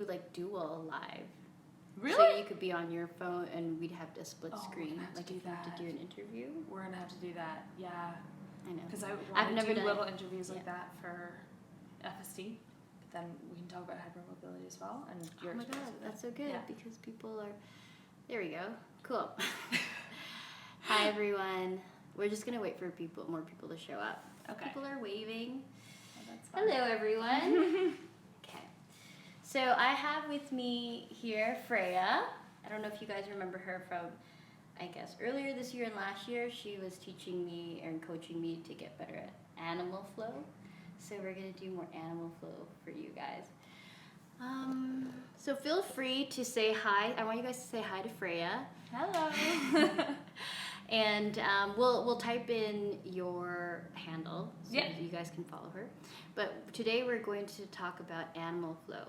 like dual live. Really? So you could be on your phone and we'd have to split screen. Like if you have to do an interview. We're gonna have to do that. Yeah. I know. Because I've never do done little interviews like that for FSD. But then we can talk about hypermobility as well. And your oh my god, that's so good because people are. There we go. Cool. Hi everyone. We're just gonna wait for more people to show up. Okay. People are waving. Oh, that's fun. Hello everyone. Okay. So I have with me here Freyja. I don't know if you guys remember her from, I guess, earlier this year and last year. She was teaching me and coaching me to get better at animal flow. So we're going to do more animal flow for you guys. So feel free to say hi. I want you guys to say hi to Freyja. Hello. And we'll type in your handle so that you guys can follow her. But today we're going to talk about animal flow.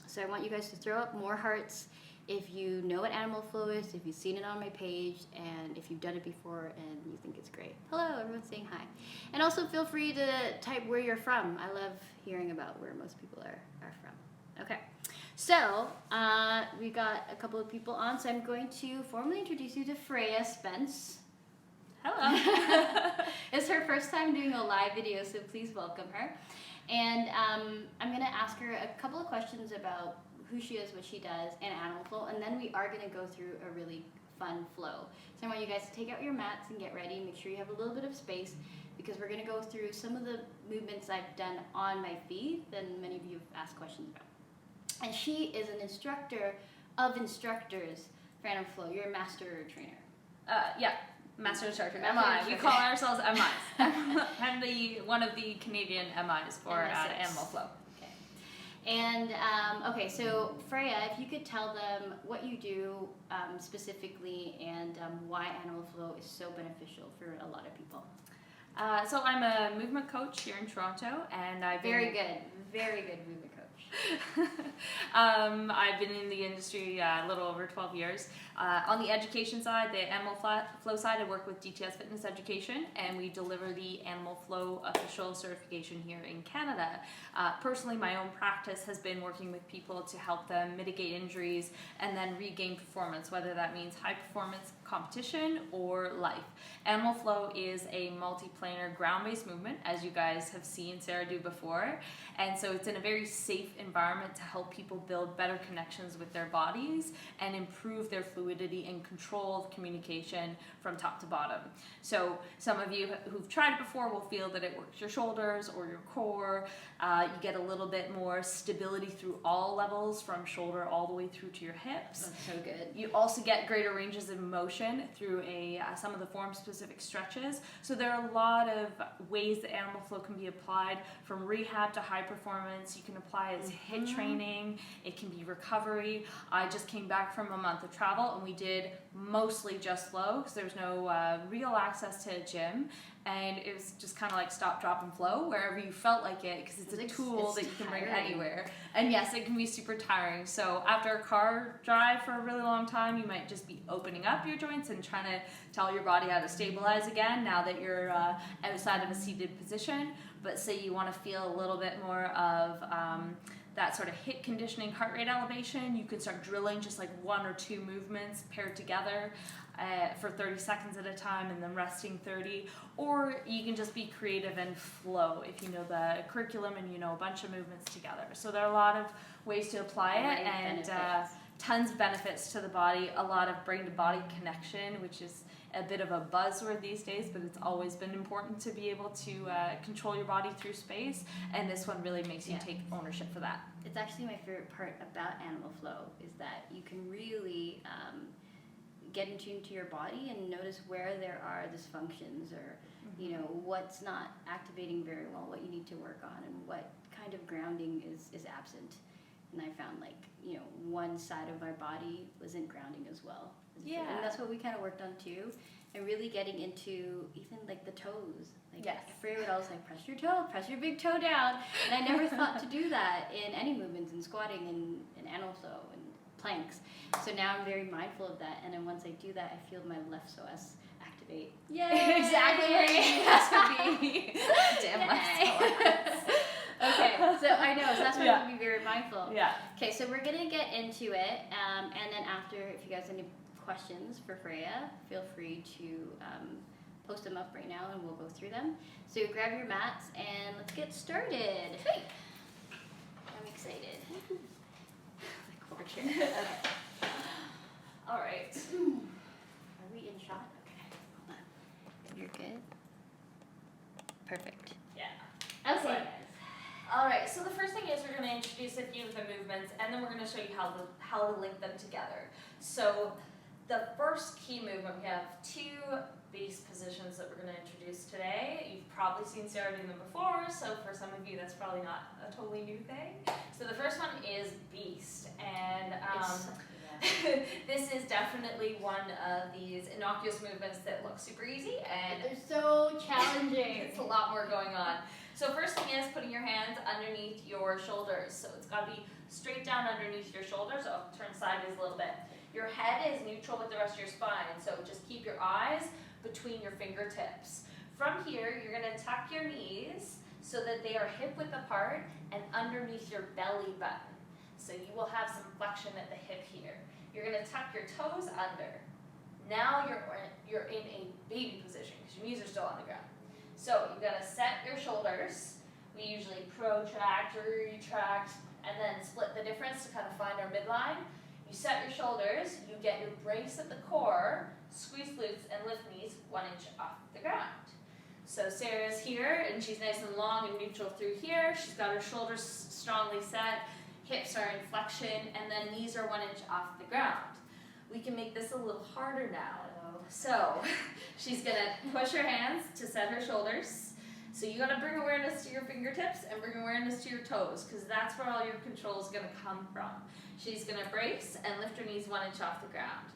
So I want you guys to throw up more hearts if you know what animal flow is, if you've seen it on my page, and if you've done it before and you think it's great. Hello, everyone's saying hi. And also feel free to type where you're from. I love hearing about where most people are from. Okay, so we got a couple of people on, so I'm going to formally introduce you to Freyja Spence. Hello. It's her first time doing a live video, so please welcome her. And I'm going to ask her a couple of questions about who she is, what she does, and animal flow, and then we are going to go through a really fun flow. So I want you guys to take out your mats and get ready. Make sure you have a little bit of space because we're going to go through some of the movements I've done on my feet that many of you have asked questions about. And she is an instructor of instructors for animal flow. You're a master trainer. Yeah. Master instructor, Master MI. instructor. We call ourselves MIs. I'm one of the Canadian MIs for animal flow. Okay. And okay, so Freyja, if you could tell them what you do specifically and why animal flow is so beneficial for a lot of people. So I'm a movement coach here in Toronto, and I've been very good movement coach. I've been in the industry a little over 12 years. On the education side, the animal flow side, I work with DTS Fitness Education, and we deliver the animal flow official certification here in Canada. Personally, my own practice has been working with people to help them mitigate injuries and then regain performance, whether that means high performance competition or life. Animal flow is a multi-planar ground-based movement, as you guys have seen Sarah do before, and so it's in a very safe environment to help people build better connections with their bodies and improve their fluidity and control of communication from top to bottom. So some of you who've tried it before will feel that it works your shoulders or your core. You get a little bit more stability through all levels, from shoulder all the way through to your hips. That's so good. You also get greater ranges of motion through some of the form-specific stretches. So there are a lot of ways that animal flow can be applied, from rehab to high performance. You can apply it as HIIT training. It can be recovery. I just came back from a month of travel, and we did mostly just flow because there's no real access to a gym. And it was just kind of like stop, drop, and flow wherever you felt like it, because it's a tool that you can bring anywhere. And yes, it can be super tiring. So after a car drive for a really long time, you might just be opening up your joints and trying to tell your body how to stabilize again now that you're outside of a seated position. But say you want to feel a little bit more of that sort of HIIT conditioning, heart rate elevation, you can start drilling just like 1 or 2 movements paired together for 30 seconds at a time and then resting 30. Or you can just be creative and flow if you know the curriculum and you know a bunch of movements together. So there are a lot of ways to apply it, and tons of benefits to the body, a lot of brain to body connection, which is a bit of a buzzword these days, but it's always been important to be able to control your body through space, and this one really makes you take ownership for that. It's actually my favorite part about animal flow is that you can really get in tune to your body and notice where there are dysfunctions or you know what's not activating very well, what you need to work on, and what kind of grounding is absent. And I found one side of my body wasn't grounding as well. Yeah. And that's what we kind of worked on too. And really getting into even like the toes. Freyja would always like, press your toe, press your big toe down. And I never thought to do that in any movements, in squatting and animal flow and planks. So now I'm very mindful of that. And then once I do that, I feel my left psoas activate. Yay! Exactly where it has to be. Damn left psoas. Okay, so I know, so that's why you have to be very mindful. Yeah. Okay, so we're gonna get into it, and then after, if you guys have any questions for Freyja, feel free to post them up right now, and we'll go through them. So grab your mats and let's get started. Great. I'm excited. Like over chair. Okay. All right. Are we in shot? Okay. Hold on. You're good. Perfect. Yeah. Okay. All right. So the first thing is we're going to introduce a few of the movements, and then we're going to show you how to link them together. So the first key movement, we have two base positions that we're going to introduce today. You've probably seen Sarah do them before, so for some of you that's probably not a totally new thing. So the first one is Beast, and this is definitely one of these innocuous movements that look super easy, and they're so challenging. it's a lot more going on. So first thing is putting your hands underneath your shoulders. So it's got to be straight down underneath your shoulders. I'll turn sideways a little bit. Your head is neutral with the rest of your spine, so just keep your eyes between your fingertips. From here, you're going to tuck your knees so that they are hip width apart and underneath your belly button. So you will have some flexion at the hip here. You're going to tuck your toes under. Now you're in a baby position because your knees are still on the ground. So you've got to set your shoulders. We usually protract or retract and then split the difference to kind of find our midline. You set your shoulders, you get your brace at the core, squeeze glutes and lift knees 1 inch off the ground. So Sarah's here and she's nice and long and neutral through here. She's got her shoulders strongly set, hips are in flexion, and then knees are 1 inch off the ground. We can make this a little harder now. So she's gonna push her hands to set her shoulders. So you gotta bring awareness to your fingertips and bring awareness to your toes because that's where all your control is gonna come from. She's gonna brace and lift her knees 1 inch off the ground.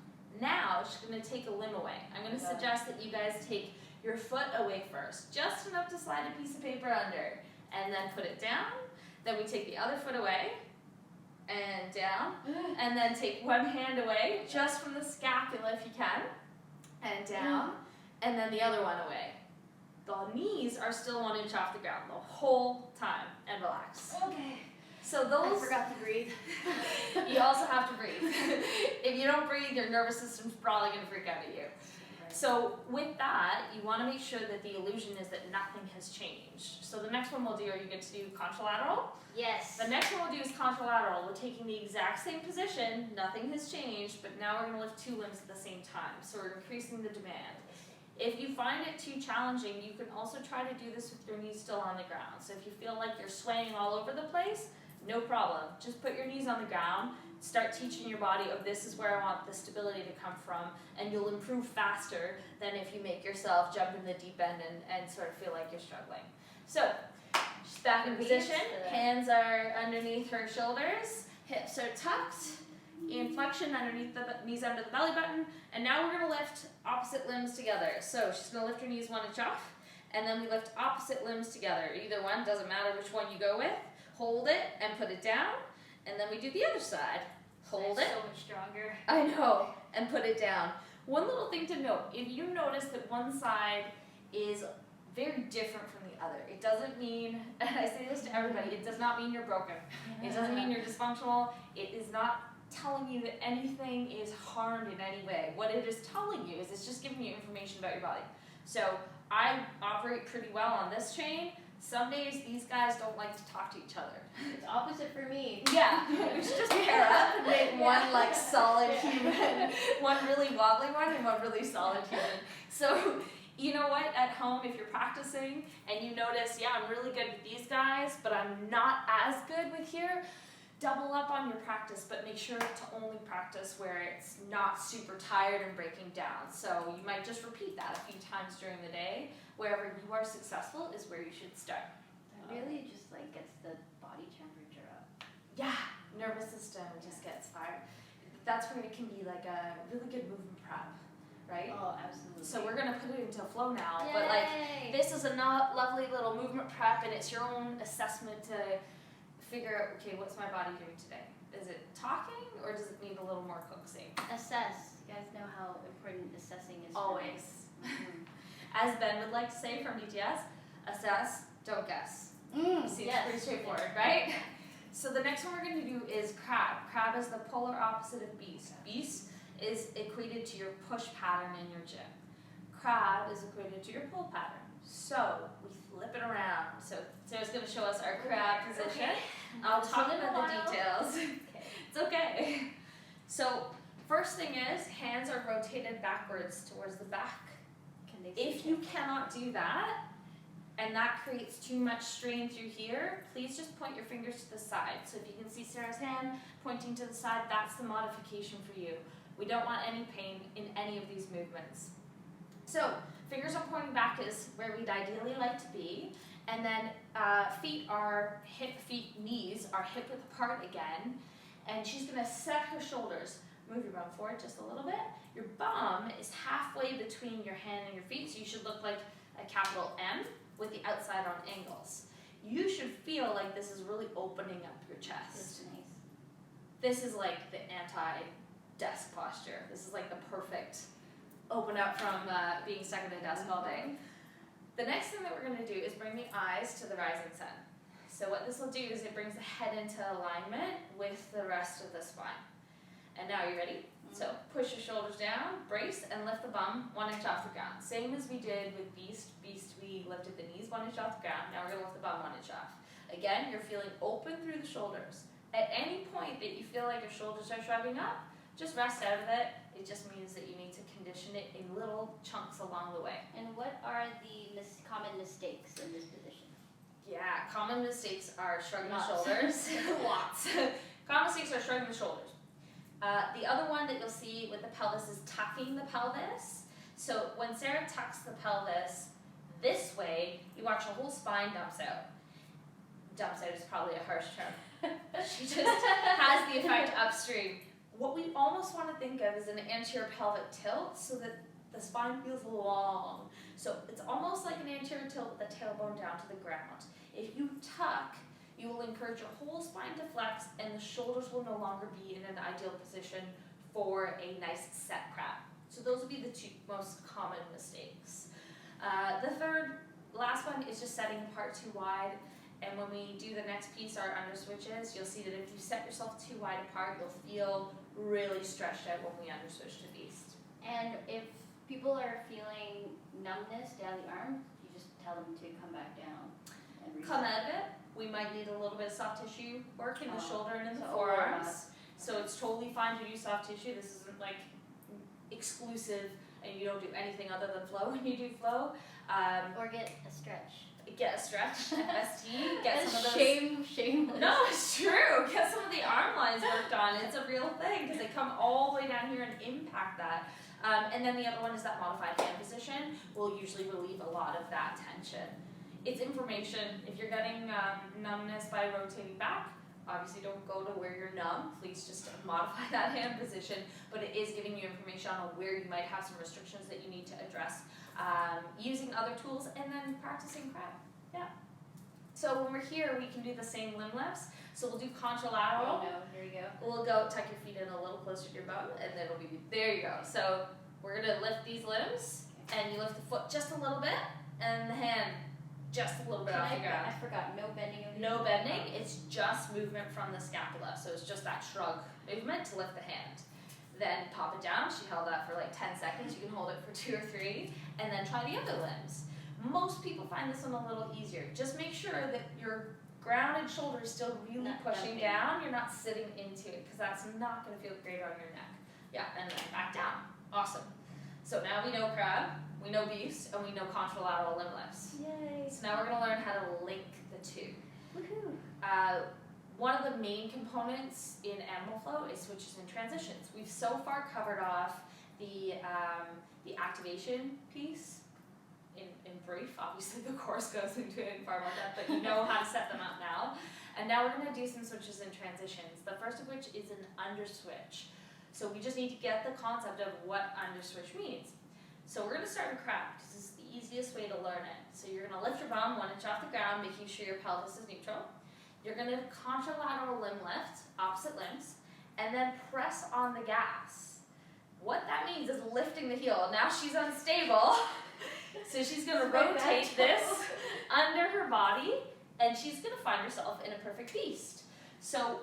Now she's gonna take a limb away. I'm gonna suggest that you guys take your foot away first, just enough to slide a piece of paper under, and then put it down. Then we take the other foot away, and down, and then take one hand away, just from the scapula if you can, and down, and then the other one away. The knees are still 1 inch off the ground the whole time, and relax. Okay. So those... I forgot to breathe. You also have to breathe. If you don't breathe, your nervous system's probably going to freak out at you. So with that, you want to make sure that the illusion is that nothing has changed. So the next one we'll do, you get to do contralateral. Yes. The next one we'll do is contralateral. We're taking the exact same position, nothing has changed, but now we're going to lift two limbs at the same time. So we're increasing the demand. If you find it too challenging, you can also try to do this with your knees still on the ground. So if you feel like you're swaying all over the place, no problem. Just put your knees on the ground. Start teaching your body, oh, this is where I want the stability to come from, and you'll improve faster than if you make yourself jump in the deep end and sort of feel like you're struggling. So, she's back in position, hands are underneath her shoulders, hips are tucked, in flexion underneath the knees under the belly button, and now we're going to lift opposite limbs together. So, she's going to lift her knees 1 inch off, and then we lift opposite limbs together. Either one, doesn't matter which one you go with. Hold it and put it down. And then we do the other side. Hold it. So much stronger. I know. And put it down. One little thing to note, if you notice that one side is very different from the other, it doesn't mean, and I say this to everybody, it does not mean you're broken. It doesn't mean you're dysfunctional. It is not telling you that anything is harmed in any way. What it is telling you is it's just giving you information about your body. So I operate pretty well on this chain. Some days these guys don't like to talk to each other. It's opposite for me. Yeah, we should just pair up and make one like solid human, one really wobbly one and one really solid human. So, you know what, at home if you're practicing and you notice, yeah, I'm really good with these guys, but I'm not as good with here, double up on your practice, but make sure to only practice where it's not super tired and breaking down. So you might just repeat that a few times during the day. Wherever you are successful is where you should start. That really just like gets the body temperature up. Yeah, nervous system just gets fired. That's where it can be like a really good movement prep, right? Oh, absolutely. So we're gonna put it into flow now, Yay! but like this is a lovely little movement prep, and it's your own assessment to figure out, okay, what's my body doing today? Is it talking or does it need a little more coaxing? Assess. You guys know how important assessing is. Always. For me. As Ben would like to say from DTS, assess, don't guess. Seems pretty straightforward, right? So the next one we're going to do is crab. Crab is the polar opposite of beast. Beast is equated to your push pattern in your gym. Crab is equated to your pull pattern. So we flip it around. So Sarah's going to show us our crab position. I'll talk about the details. It's okay. So first thing is, hands are rotated backwards towards the back. If you cannot do that, and that creates too much strain through here, please just point your fingers to the side. So if you can see Sarah's hand pointing to the side, that's the modification for you. We don't want any pain in any of these movements. So fingers are pointing back is where we'd ideally like to be. And then feet are knees are hip width apart again. And she's gonna set her shoulders. Move your bum forward just a little bit. Your bum is halfway between your hand and your feet, so you should look like a capital M with the outside on angles. You should feel like this is really opening up your chest. Nice. This is like the anti-desk posture. This is like the perfect open up from being stuck at a desk all day. The next thing that we're going to do is bring the eyes to the rising sun. So what this will do is it brings the head into alignment with the rest of the spine. And now you ready? So push your shoulders down, brace, and lift the bum 1 inch off the ground. Same as we did with Beast. Beast, we lifted the knees 1 inch off the ground. Now we're going to lift the bum 1 inch off. Again, you're feeling open through the shoulders. At any point that you feel like your shoulders are shrugging up, just rest out of it. It just means that you need to condition it in little chunks along the way. And what are the common mistakes in this position? Yeah, common mistakes are shrugging the shoulders. Lots. Common mistakes are shrugging the shoulders. The other one that you'll see with the pelvis is tucking the pelvis. So when Sarah tucks the pelvis this way, you watch her whole spine dumps out. Dumps out is probably a harsh term. She just has the effect upstream. What we almost want to think of is an anterior pelvic tilt so that the spine feels long. So it's almost like an anterior tilt with the tailbone down to the ground. If you tuck, you will encourage your whole spine to flex and the shoulders will no longer be in an ideal position for a nice set crab. So those will be the two most common mistakes. The last one is just setting apart too wide. And when we do the next piece, our under switches, you'll see that if you set yourself too wide apart, you'll feel really stretched out when we under switch to Beast. And if people are feeling numbness down the arm, you just tell them to come back down and reset. Come out of it. We might need a little bit of soft tissue work in the shoulder and in the forearms. So it's totally fine to do soft tissue. This isn't like exclusive and you don't do anything other than flow when you do flow. Or get a stretch. Get a stretch, ST, get some of those. Shame. No, it's true. Get some of the arm lines worked on. It's a real thing because they come all the way down here and impact that. And then the other one is that modified hand position will usually relieve a lot of that tension. It's information. If you're getting numbness by rotating back, obviously don't go to where you're numb. Please just modify that hand position. But it is giving you information on where you might have some restrictions that you need to address. Using other tools and then practicing crab. Yeah. So when we're here, we can do the same limb lifts. So we'll do contralateral. Oh no, here you go. We'll go tuck your feet in a little closer to your bum, and then it'll be, there you go. So we're gonna lift these limbs, and you lift the foot just a little bit, and the hand just a little bit off the ground. I forgot, no bending. No bending, it's just movement from the scapula. So it's just that shrug movement to lift the hand. Then pop it down. She held that for like 10 seconds. You can hold it for 2 or 3, and then try the other limbs. Most people find this one a little easier. Just make sure that your grounded shoulder is still really pushing down. You're not sitting into it because that's not going to feel great on your neck. Yeah, and then back down. Awesome. So now we know crab, we know beast, and we know contralateral limb lifts. Yay. So now we're going to learn how to link the two. Woohoo. One of the main components in animal flow is switches and transitions. We've so far covered off the activation piece in brief. Obviously the course goes into it in far more depth, but you know how to set them up now. And now we're going to do some switches and transitions. The first of which is an under switch. So we just need to get the concept of what under switch means. So we're going to start with crab. This is the easiest way to learn it. So you're going to lift your bum 1 inch off the ground, making sure your pelvis is neutral. You're going to contralateral limb lift, opposite limbs, and then press on the gas. What that means is lifting the heel. Now she's unstable, so she's going to rotate this under her body and she's going to find herself in a perfect beast. So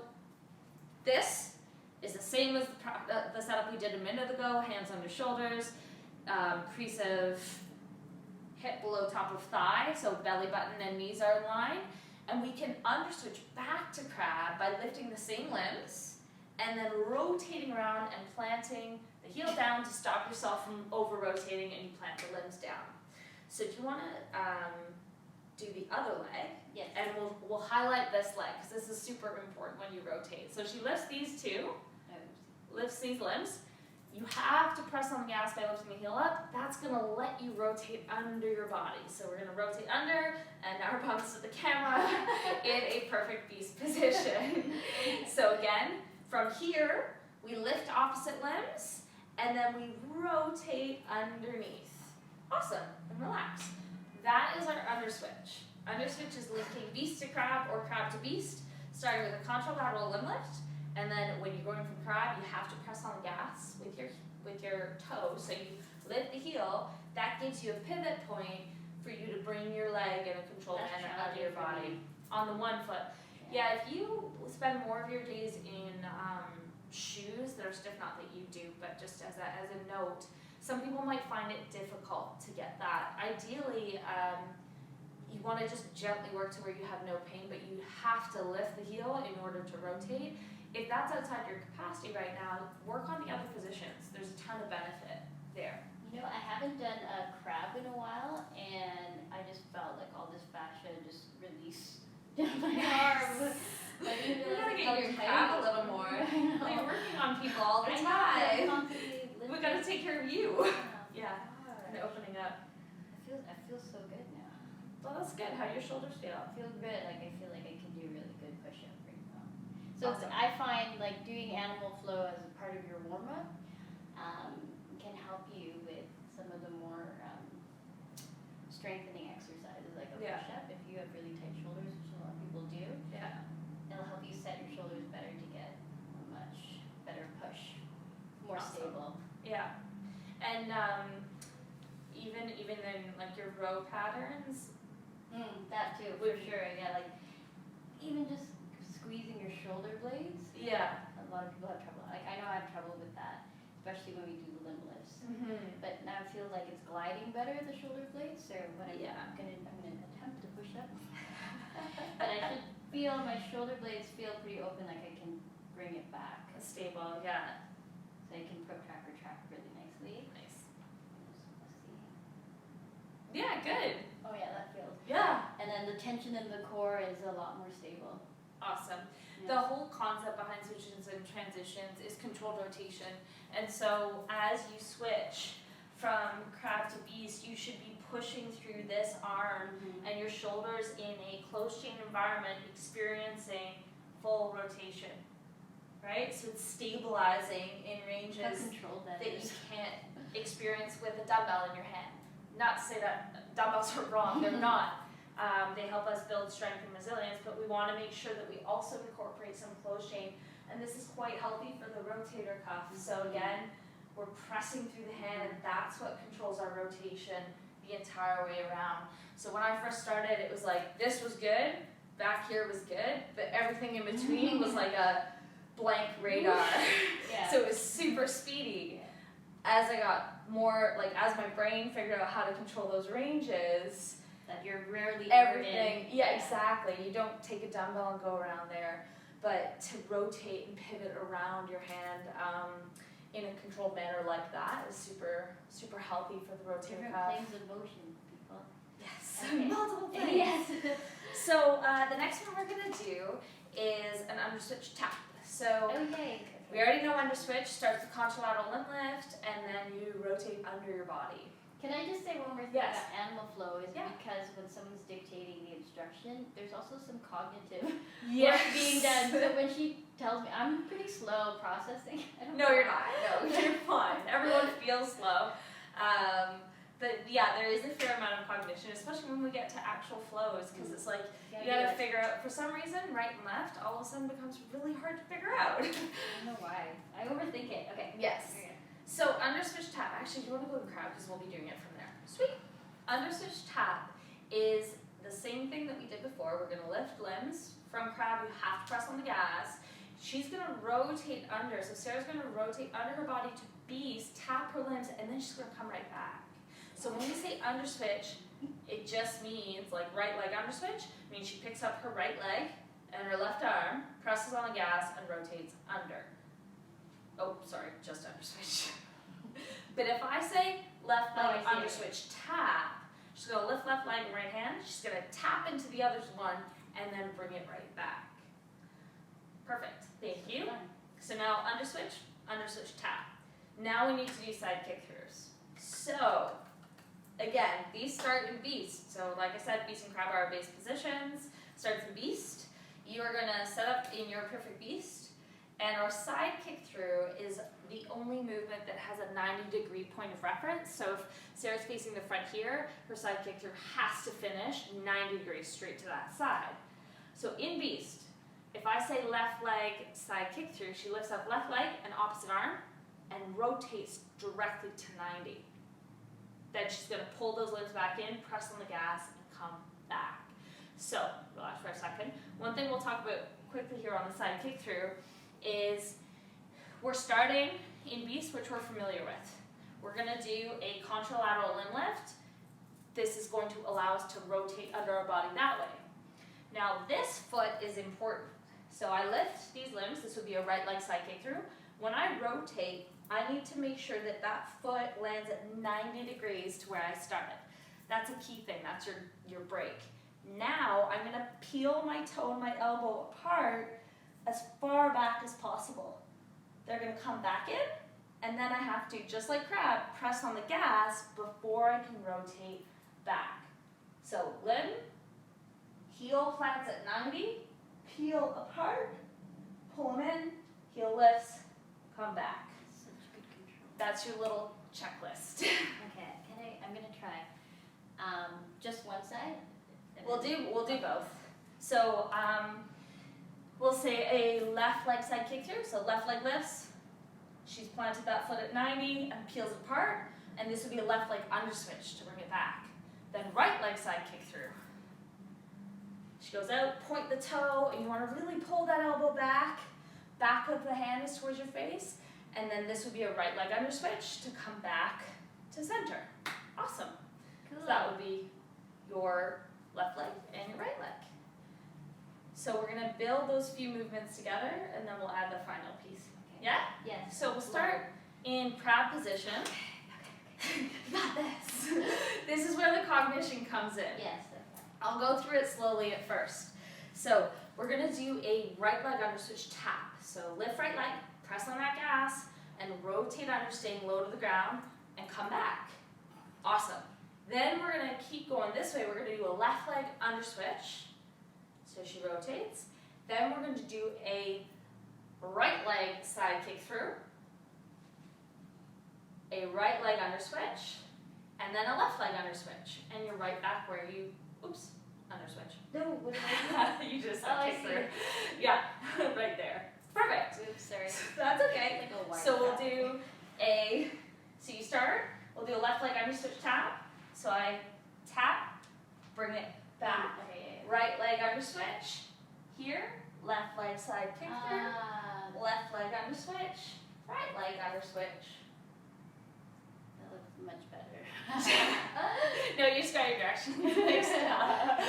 this is the same as the setup we did a minute ago, hands under shoulders, crease of hip below top of thigh, so belly button and knees are in line. And we can underswitch back to crab by lifting the same limbs and then rotating around and planting the heel down to stop yourself from over-rotating, and you plant the limbs down. So do you want to do the other leg? Yes. And we'll highlight this leg because this is super important when you rotate. So she lifts these two, lifts these limbs. You have to press on the gas by lifting the heel up. That's going to let you rotate under your body. So we're going to rotate under, and now we're bouncing to the camera in a perfect beast position. So again, from here, we lift opposite limbs, and then we rotate underneath. Awesome, and relax. That is our underswitch. Underswitch is linking beast to crab or crab to beast, starting with a contralateral limb lift. And then when you're going from crab, you have to press on the gas with your toe. So you lift the heel. That gives you a pivot point for you to bring your leg in a controlled manner under your body on the one foot. Yeah, if you spend more of your days in shoes that are stiff, not that you do, but just as a note, some people might find it difficult to get that. Ideally, you want to just gently work to where you have no pain, but you have to lift the heel in order to rotate. If that's outside your capacity right now, work on the other positions. There's a ton of benefit there. You know, I haven't done a crab in a while, and I just felt like all this fascia just release down my arm. But you We gotta get your crab a little more. Like, you're working on people all the time. We gotta take care of you. Yeah, and opening up. I feel so good now. Well, that's good. How do your shoulders feel? I feel good. Like, I feel like I can do really good push-up right now. So Awesome. I find like doing animal flow as a part of your warm-up can help you with some of the more strengthening exercises, like a push-up. If you have really tight shoulders, which a lot of people do, it'll help you set your shoulders better to get a much better push, more stable. Yeah, and even in like your row patterns. That too, for sure. Yeah, like even just squeezing your shoulder blades. Yeah. A lot of people have trouble. Like I know I have trouble with that, especially when we do the limb lifts. But now I feel like it's gliding better, the shoulder blades. So when I'm gonna attempt to push up, but I should feel my shoulder blades feel pretty open, like I can bring it back. Stable, yeah. So I can protract, retract really nicely. Nice. Let's see. Yeah, good. Oh yeah, that feels. Yeah. And then the tension in the core is a lot more stable. Awesome. Yeah. The whole concept behind switches and transitions is controlled rotation. And so as you switch from crab to beast, you should be pushing through this arm and your shoulders in a closed chain environment experiencing full rotation. Right? So it's stabilizing in ranges How controlled that you is. can't experience with a dumbbell in your hand. Not to say that dumbbells are wrong, they're not. They help us build strength and resilience, but we want to make sure that we also incorporate some closed chain, and this is quite healthy for the rotator cuff. So again, we're pressing through the hand, and that's what controls our rotation the entire way around. So when I first started, it was like, this was good, back here was good, but everything in between was like a blank radar. So it was super speedy. As I got more, like as my brain figured out how to control those ranges, that you're rarely everything, exactly. You don't take a dumbbell and go around there, but to rotate and pivot around your hand in a controlled manner like that is super, super healthy for the rotator different cuff. planes of motion, people. Yes, Okay. multiple planes. Yes. So the next one we're gonna do is an underswitch tap. So Okay. we already know underswitch starts with contralateral limb lift, and then you rotate under your body. Can I just say one more thing Yes. about animal flow is Yeah. because when someone's dictating the instruction, there's also some cognitive Yes. work being done. So when she tells me, I'm pretty slow processing. I don't No, know you're why. not. No, you're fine. Everyone feels slow. But yeah, there is a fair amount of cognition, especially when we get to actual flows, because it's like you gotta figure out, for some reason, right and left all of a sudden becomes really hard to figure out. I don't know why. I overthink it. Okay. Yes. Okay. So underswitch tap, actually, do you want to go in crowd because we'll be doing it from there. Sweet. Underswitch tap is the the same thing that we did before. We're gonna lift limbs. From crab, you have to press on the gas. She's gonna rotate under. So Sarah's gonna rotate under her body to beast, tap her limbs, and then she's gonna come right back. So when we say under switch, it just means like right leg under switch, means she picks up her right leg and her left arm, presses on the gas, and rotates under. Oh, sorry, just under switch. But if I say left leg under switch tap, she's going to lift left leg and right hand. She's going to tap into the other one and then bring it right back. Perfect. Thank you. So now under switch tap. Now we need to do side kick throughs. So again, these start in beast. So like I said, beast and crab are our base positions. Starts in beast. You are going to set up in your perfect beast. And our side kick through is the only movement that has a 90-degree point of reference. So if Sarah's facing the front here, her side kick through has to finish 90 degrees straight to that side. So in beast, if I say left leg side kick through, she lifts up left leg and opposite arm and rotates directly to 90. Then she's going to pull those limbs back in, press on the gas, and come back. So relax for a second. One thing we'll talk about quickly here on the side kick through is we're starting in beast, which we're familiar with. We're going to do a contralateral limb lift. This is going to allow us to rotate under our body that way. Now this foot is important. So I lift these limbs. This would be a right leg side kick through. When I rotate, I need to make sure that that foot lands at 90 degrees to where I started. That's a key thing. That's your break. Now I'm going to peel my toe and my elbow apart as far back as possible. They're going to come back in, and then I have to, just like crab, press on the gas before I can rotate back. So limb, heel plants at 90, peel apart, pull them in, heel lifts, come back. Such good control. That's your little checklist. Okay, I'm gonna try. Just one side? We'll do both. So we'll say a left leg side kick through. So left leg lifts. She's planted that foot at 90 and peels apart. And this would be a left leg under switch to bring it back. Then right leg side kick through. She goes out, point the toe, and you want to really pull that elbow back. Back of the hand is towards your face. And then this would be a right leg under switch to come back to center. Awesome. Cool. So that would be your left leg and your right leg. So we're going to build those few movements together, and then we'll add the final piece. Okay. Yeah? Yes. So we'll start in crab position. You got this. This is where the cognition comes in. Yes. Okay. I'll go through it slowly at first. So we're going to do a right leg under switch tap. So lift right leg, press on that gas, and rotate under, staying low to the ground, and come back. Awesome. Then we're going to keep going this way. We're going to do a left leg under switch. So she rotates. Then we're going to do a right leg side kick through, a right leg under switch, and then a left leg under switch. And you're right back where you, under switch. No, what did I do? You just Oh, kick I see. through. Yeah, right there. Perfect. Oops, sorry. That's okay. Like a wire So we'll tap. do so you start, we'll do a left leg under switch tap. So I tap, bring it back. Okay. Right leg under switch. Here, left leg side kick through. Left leg under switch. Right leg under switch. That looks much better. No, you just got your direction. Mix it up.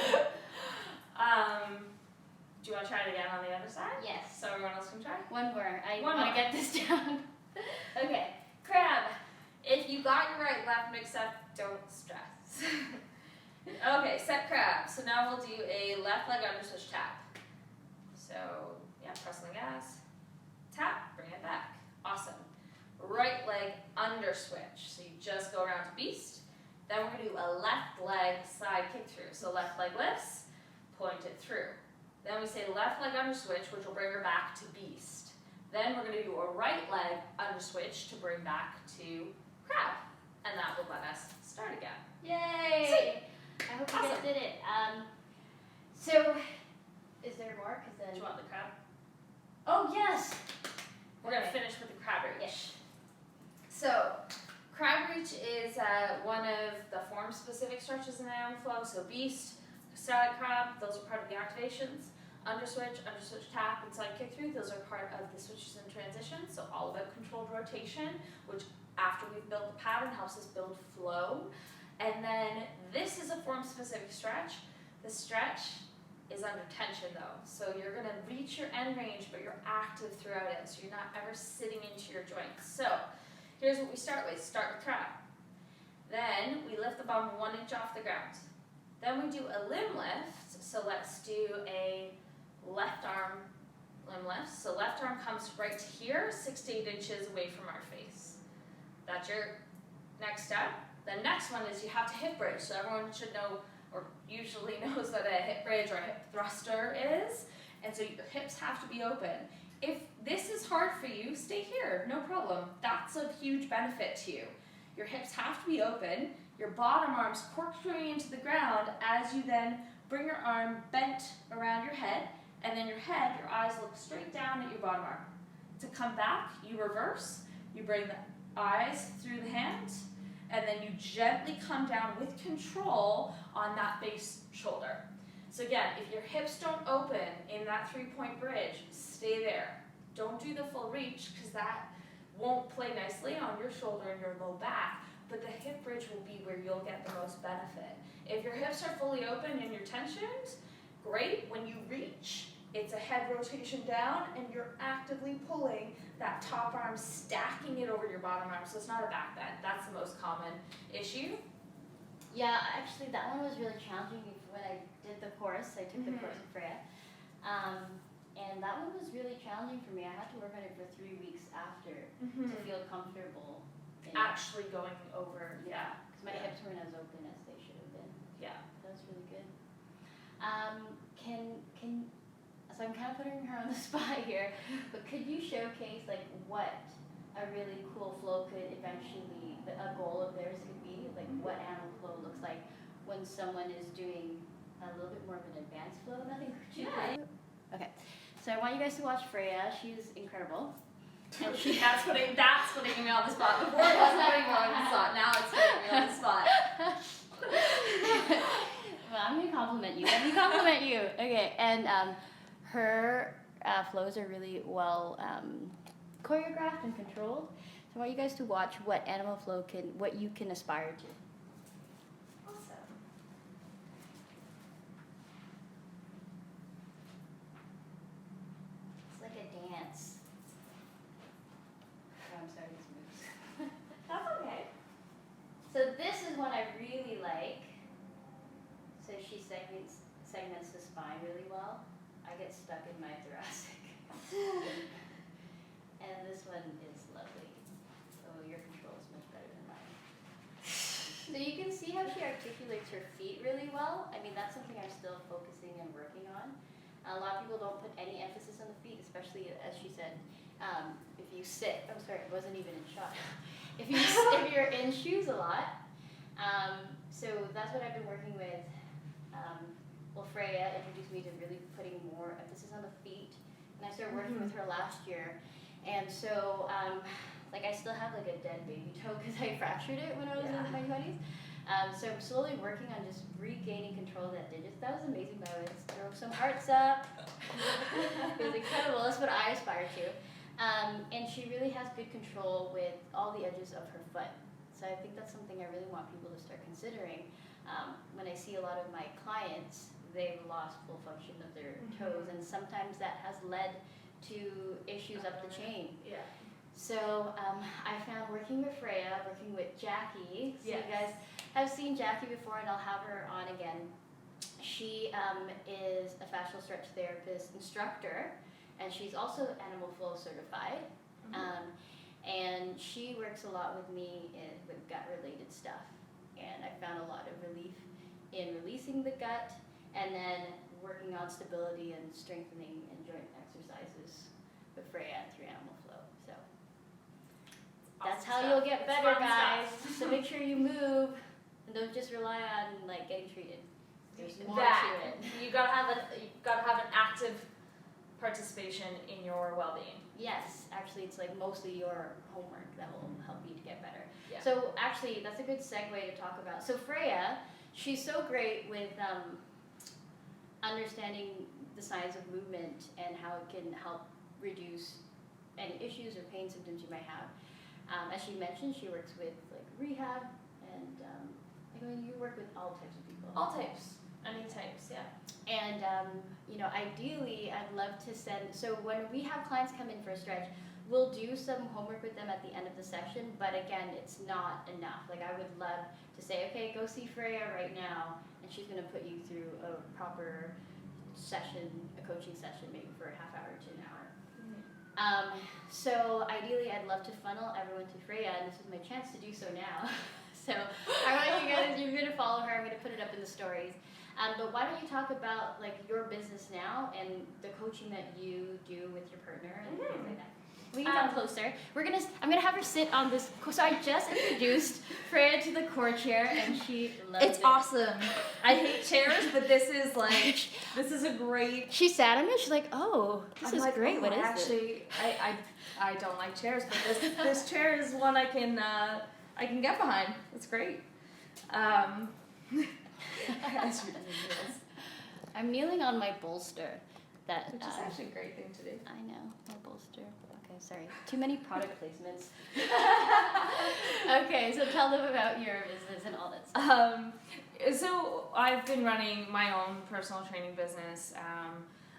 Do you want to try it again on the other side? Yes. So everyone else can try? One more. I One want more. to get this down. Okay, crab. If you got your right left mixed up, don't stress. Okay, set crab. So now we'll do a left leg under switch tap. So yeah, press on the gas, tap, bring it back. Awesome. Right leg under switch. So you just go around to beast. Then we're gonna do a left leg side kick through. So left leg lifts, point it through. Then we say left leg under switch, which will bring her back to beast. Then we're going to do a right leg under switch to bring back to crab. And that will let us start again. Yay! Sweet. I hope you guys Awesome. did it. So, is there more? Cause Do then. you want the crab? Oh yes. We're going to Okay. finish with the crab reach. Yes. So, crab reach is one of the form-specific stretches in animal flow. So beast, static crab, those are part of the activations. Under switch tap, and side kick through, those are part of the switches and transitions. So all about controlled rotation, which after we've built the pattern helps us build flow. And then this is a form specific stretch. The stretch is under tension though. So you're gonna reach your end range, but you're active throughout it. So you're not ever sitting into your joints. So here's what we start with. Start with crab. Then we lift the bum 1 inch off the ground. Then we do a limb lift. So let's do a left arm limb lift. So left arm comes right to here, 6 to 8 inches away from our face. That's your next step. The next one is you have to hip bridge. So everyone should know, or usually knows, what a hip bridge or a hip thruster is. And so your hips have to be open. If this is hard for you, stay here, no problem. That's a huge benefit to you. Your hips have to be open. Your bottom arm's corkscrewing into the ground as you then bring your arm bent around your head, and then your head, your eyes look straight down at your bottom arm. To come back, you reverse, you bring the eyes through the hands, and then you gently come down with control on that base shoulder. So again, if your hips don't open in that 3-point bridge, stay there. Don't do the full reach, because that won't play nicely on your shoulder and your low back, but the hip bridge will be where you'll get the most benefit. If your hips are fully open and you're tensioned, great. When you reach, it's a head rotation down, and you're actively pulling that top arm, stacking it over your bottom arm, so it's not a back bend. That's the most common issue. Yeah, actually that one was really challenging when I did the course. I took the course with Freyja. And that one was really challenging for me. I had to work on it for 3 weeks after to feel comfortable in Actually going over, yeah. Because my hips weren't as open as they should have been. Yeah. That was really good. So I'm kind of putting her on the spot here, but could you showcase like what a really cool flow could eventually, a goal of theirs could be, like what animal flow looks like when someone is doing a little bit more of an advanced flow? Nothing too crazy. Okay, so I want you guys to watch Freyja. She's incredible. And that's putting me on the spot. Before it wasn't putting me on the spot. Now it's putting me on the spot. Well, I'm gonna compliment you. Let me compliment you. Okay, and her flows are really well choreographed and controlled. So I want you guys to watch what animal flow what you can aspire to. Awesome. It's like a dance. Oh, I'm sorry, this moves. That's okay. So this is one I really like. So she segments the spine really well. I get stuck in my thoracic. And this one is lovely. Oh, your control is much better than mine. So you can see how she articulates her feet really well. I mean, that's something I'm still focusing and working on. A lot of people don't put any emphasis on the feet, especially as she said, if you sit. I'm sorry, it wasn't even in shot. if you're in shoes a lot. So that's what I've been working with. Well, Freyja introduced me to really putting more emphasis on the feet, and I started working with her last year. And so, like, I still have like a dead baby toe because I fractured it when I was in my 20s. So I'm slowly working on just regaining control of that digits. That was amazing, by the way. Let's throw some hearts up. It was incredible. That's what I aspire to. And she really has good control with all the edges of her foot. So I think that's something I really want people to start considering. When I see a lot of my clients, they've lost full function of their toes, and sometimes that has led to issues up the chain. Yeah. So I found working with Freyja, working with Jackie. So Yes. you guys have seen Jackie before, and I'll have her on again. She is a fascial stretch therapist instructor, and she's also animal flow certified. And she works a lot with me with gut-related stuff. And I found a lot of relief in releasing the gut, and then working on stability and strengthening and joint exercises with Freyja through animal flow. So that's how you'll get better, guys. So make sure you move, and don't just rely on like getting treated. There's more to it. You gotta have an active participation in your well-being. Yes, actually, it's like mostly your homework that will help you to get better. Yeah. So actually, that's a good segue to talk about. So Freyja, she's so great with understanding the science of movement and how it can help reduce any issues or pain symptoms you might have. As she mentioned, she works with like rehab, and you work with all types of people. All types, any types, yeah. And ideally, I'd love to send. So when we have clients come in for a stretch, we'll do some homework with them at the end of the session. But again, it's not enough. Like I would love to say, okay, go see Freyja right now, and she's going to put you through a proper session, a coaching session, maybe for a half hour to an hour. So ideally, I'd love to funnel everyone to Freyja, and this is my chance to do so now. So I want you guys, you're going to follow her. I'm going to put it up in the stories. But why don't you talk about like your business now and the coaching that you do with your partner and things like that. We can come closer. I'm gonna have her sit on this. So I just introduced Freyja to the core chair, and she loves it. It's awesome. I hate chairs, but this is a great. She sat on it. She's like, "Oh, this is great. What is it?" Actually, I don't like chairs, but this chair is one I can get behind. It's great. As you're doing this. I'm kneeling on my bolster. Which is actually a great thing to do. I know, my bolster. Okay, sorry. Too many product placements. Okay, so tell them about your business and all that stuff. So I've been running my own personal training business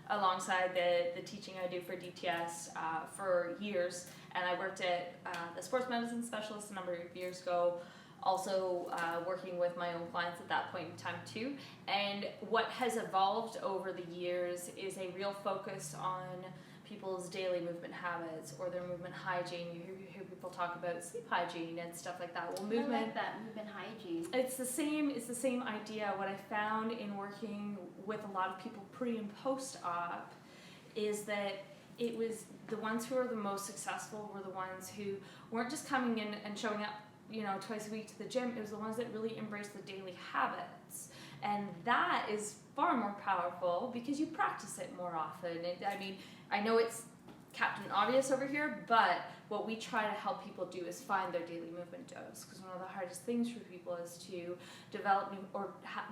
alongside the teaching I do for DTS for years. And I worked at the sports medicine specialist a number of years ago. Also working with my own clients at that point in time too. And what has evolved over the years is a real focus on people's daily movement habits or their movement hygiene. You hear people talk about sleep hygiene and stuff like that. Well, movement, I like that, movement hygiene. It's the same idea. What I found in working with a lot of people pre and post-op is that it was the ones who were the most successful were the ones who weren't just coming in and showing up twice a week to the gym. It was the ones that really embraced the daily habits. And that is far more powerful because you practice it more often. I know it's Captain Obvious over here, but what we try to help people do is find their daily movement dose, because one of the hardest things for people is to develop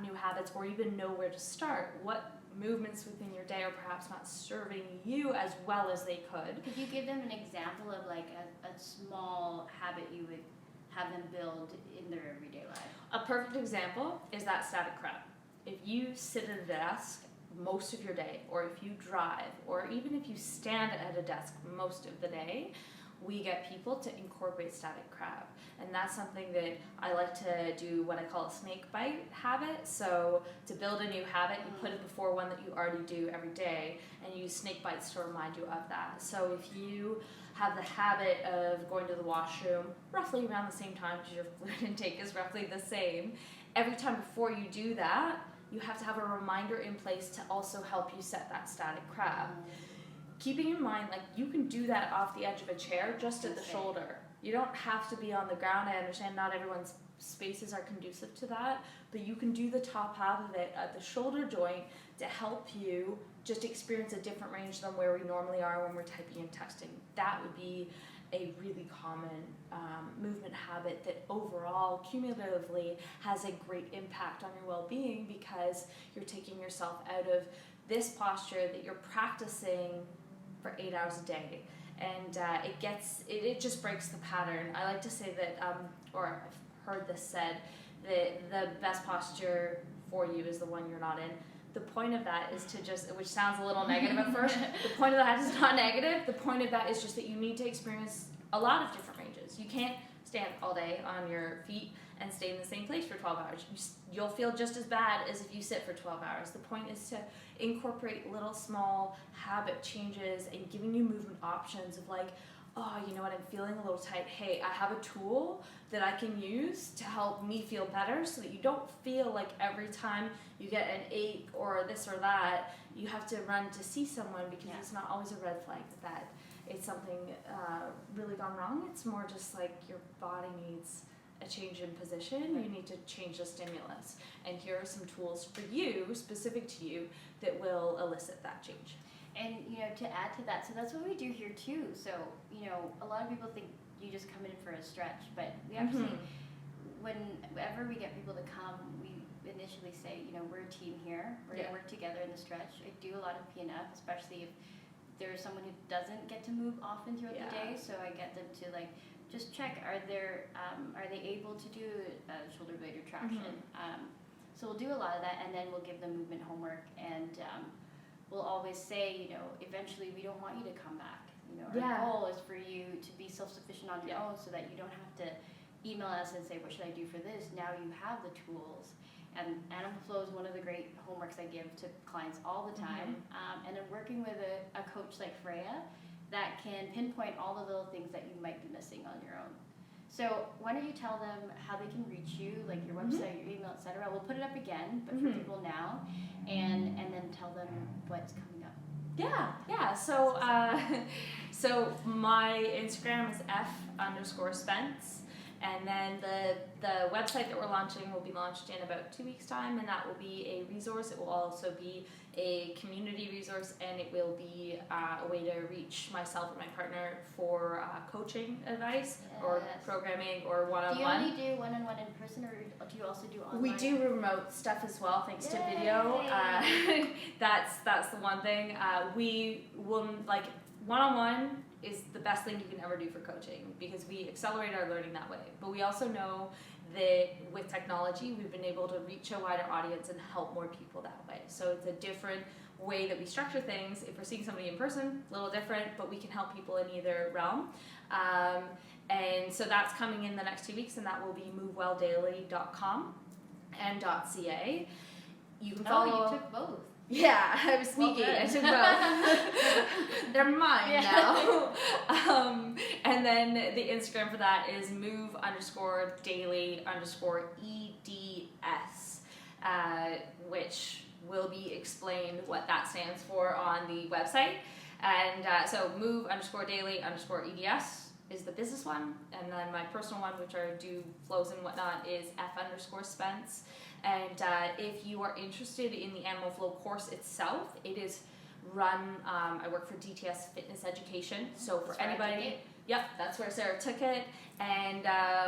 new habits or even know where to start. What movements within your day are perhaps not serving you as well as they could. Could you give them an example of like a small habit you would have them build in their everyday life? A perfect example is that static crab. If you sit at a desk most of your day, or if you drive, or even if you stand at a desk most of the day, we get people to incorporate static crab. And that's something that I like to do what I call a snake bite habit. So to build a new habit, you put it before one that you already do every day, and use snake bites to remind you of that. So if you have the habit of going to the washroom roughly around the same time, because your fluid intake is roughly the same, every time before you do that, you have to have a reminder in place to also help you set that static crab. Keeping in mind, like, you can do that off the edge of a chair, just at the shoulder. You don't have to be on the ground. I understand not everyone's spaces are conducive to that, but you can do the top half of it at the shoulder joint to help you just experience a different range than where we normally are when we're typing and texting. That would be a really common movement habit that overall, cumulatively, has a great impact on your well-being, because you're taking yourself out of this posture that you're practicing for 8 hours a day. And it just breaks the pattern. I like to say that, or I've heard this said, that the best posture for you is the one you're not in. The point of that is to just, which sounds a little negative at first, the point of that is not negative. The point of that is just that you need to experience a lot of different ranges. You can't stand all day on your feet and stay in the same place for 12 hours. You'll feel just as bad as if you sit for 12 hours. The point is to incorporate little small habit changes and giving you movement options of like, oh, you know what, I'm feeling a little tight. Hey, I have a tool that I can use to help me feel better, so that you don't feel like every time you get an ache or this or that, you have to run to see someone, because it's not always a red flag that it's something really gone wrong. It's more just like your body needs a change in position. You need to change the stimulus. And here are some tools for you, specific to you, that will elicit that change. And, to add to that, so that's what we do here too. So, a lot of people think you just come in for a stretch, but we actually, whenever we get people to come, we initially say, you know, we're a team here. We're going to work together in the stretch. I do a lot of PNF, especially if there's someone who doesn't get to move often throughout the day. So I get them to like just check, are they able to do shoulder blade retraction? So we'll do a lot of that, and then we'll give them movement homework, and we'll always say, you know, eventually we don't want you to come back. You know, our goal is for you to be self-sufficient on your own, so that you don't have to email us and say, what should I do for this? Now you have the tools. And Animal Flow is one of the great homeworks I give to clients all the time. And then working with a coach like Freyja that can pinpoint all the little things that you might be missing on your own. So why don't you tell them how they can reach you, like your website, your email, etc. We'll put it up again, but for people now, and then tell them what's coming up. Yeah. So, so my Instagram is F_Spence. And then the website that we're launching will be launched in about 2 weeks' time, and that will be a resource. It will also be a community resource, and it will be a way to reach myself and my partner for coaching advice or programming or one-on-one. Do you only do one-on-one in person, or do you also do online? We do remote stuff as well, thanks to video. That's the one thing. We will, like, one-on-one is the best thing you can ever do for coaching, because we accelerate our learning that way. But we also know that with technology, we've been able to reach a wider audience and help more people that way. So it's a different way that we structure things. If we're seeing somebody in person, a little different, but we can help people in either realm. And so that's coming in the next 2 weeks, and that will be movewelldaily.com and .ca. You can follow. Oh, you took both. Yeah, I was sneaky. I took both. They're mine now. And then the Instagram for that is move_daily_EDS, which will be explained what that stands for on the website. And so move_daily_EDS is the business one, and then my personal one, which I do flows and whatnot, is F_Spence. And if you are interested in the Animal Flow course itself, it is run, I work for DTS Fitness Education, so for anybody, that's where Sarah took it, and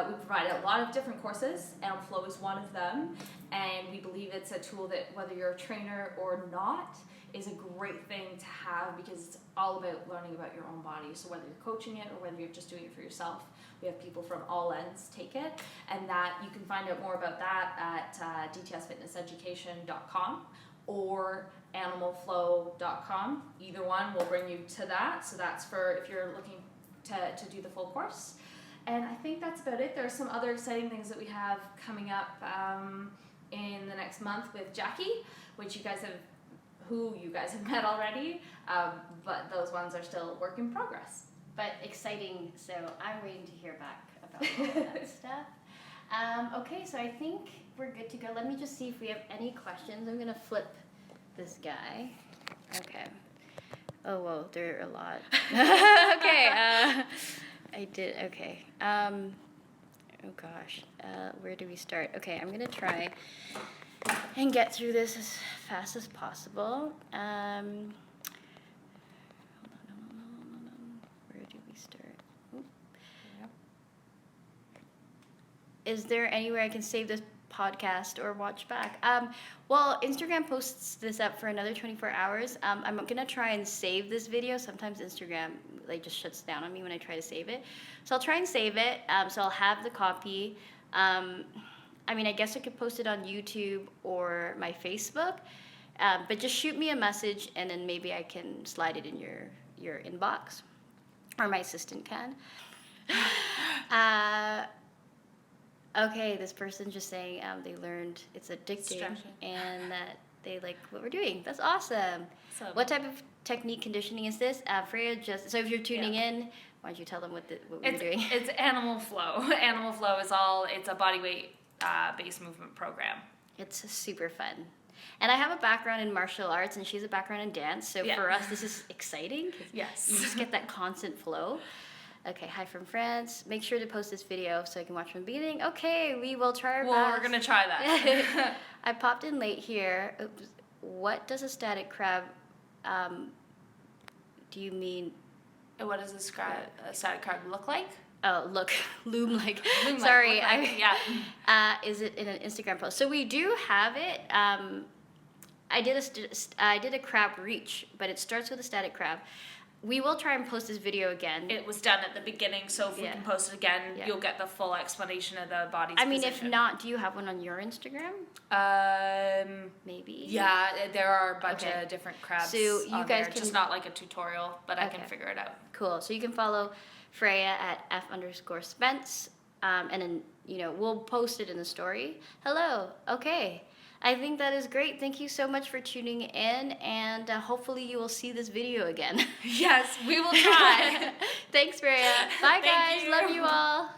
we provide a lot of different courses. Animal Flow is one of them, and we believe it's a tool that, whether you're a trainer or not, is a great thing to have, because it's all about learning about your own body. So whether you're coaching it or whether you're just doing it for yourself, we have people from all ends take it, and that you can find out more about that at dtsfitnesseducation.com or animalflow.com. Either one will bring you to that. So that's for if you're looking to do the full course. And I think that's about it. There are some other exciting things that we have coming up in the next month with Jackie, which you guys have met already, but those ones are still work in progress. But exciting, so I'm waiting to hear back about all that stuff. Okay, so I think we're good to go. Let me just see if we have any questions. I'm gonna flip this guy. Okay. Oh, whoa, there are a lot. Okay, I did, okay. Oh gosh, where do we start? Okay, I'm gonna try and get through this as fast as possible. Hold on. Where do we start? Oop. Yep. Is there anywhere I can save this podcast or watch back? Well, Instagram posts this up for another 24 hours. I'm gonna try and save this video. Sometimes Instagram just shuts down on me when I try to save it. So I'll try and save it. So I'll have the copy. I mean, I guess I could post it on YouTube or my Facebook, but just shoot me a message, and then maybe I can slide it in your inbox, or my assistant can. Okay, this person just saying they learned it's addicting and that they like what we're doing. That's awesome. So, what type of technique conditioning is this? Freyja, so if you're tuning in, why don't you tell them what we're doing? It's Animal Flow. Animal Flow is it's a body weight based movement program. It's super fun. And I have a background in martial arts, and she has a background in dance, so for us this is exciting. Yes. You just get that constant flow. Okay, hi from France. Make sure to post this video so I can watch from the beginning. Okay, we will try our best. Well, we're going to try that. I popped in late here. Oops. What does a static crab, do you mean? And what does a static crab look like? loom like. Loom-like, Sorry, look-like, yeah. Is it in an Instagram post? So we do have it. I did a crab reach, but it starts with a static crab. We will try and post this video again. It was done at the beginning, so if we can post it again, you'll get the full explanation of the body's position. If not, do you have one on your Instagram? Maybe. Yeah, there are a bunch of different crabs. So you guys there. can Just not like a tutorial, but I can figure it out. Cool. So you can follow Freyja at @F_Spence, and then we'll post it in the story. Hello. Okay. I think that is great. Thank you so much for tuning in, and hopefully you will see this video again. Yes, we will try. Thanks, Freyja. Bye, guys. you. Love you all.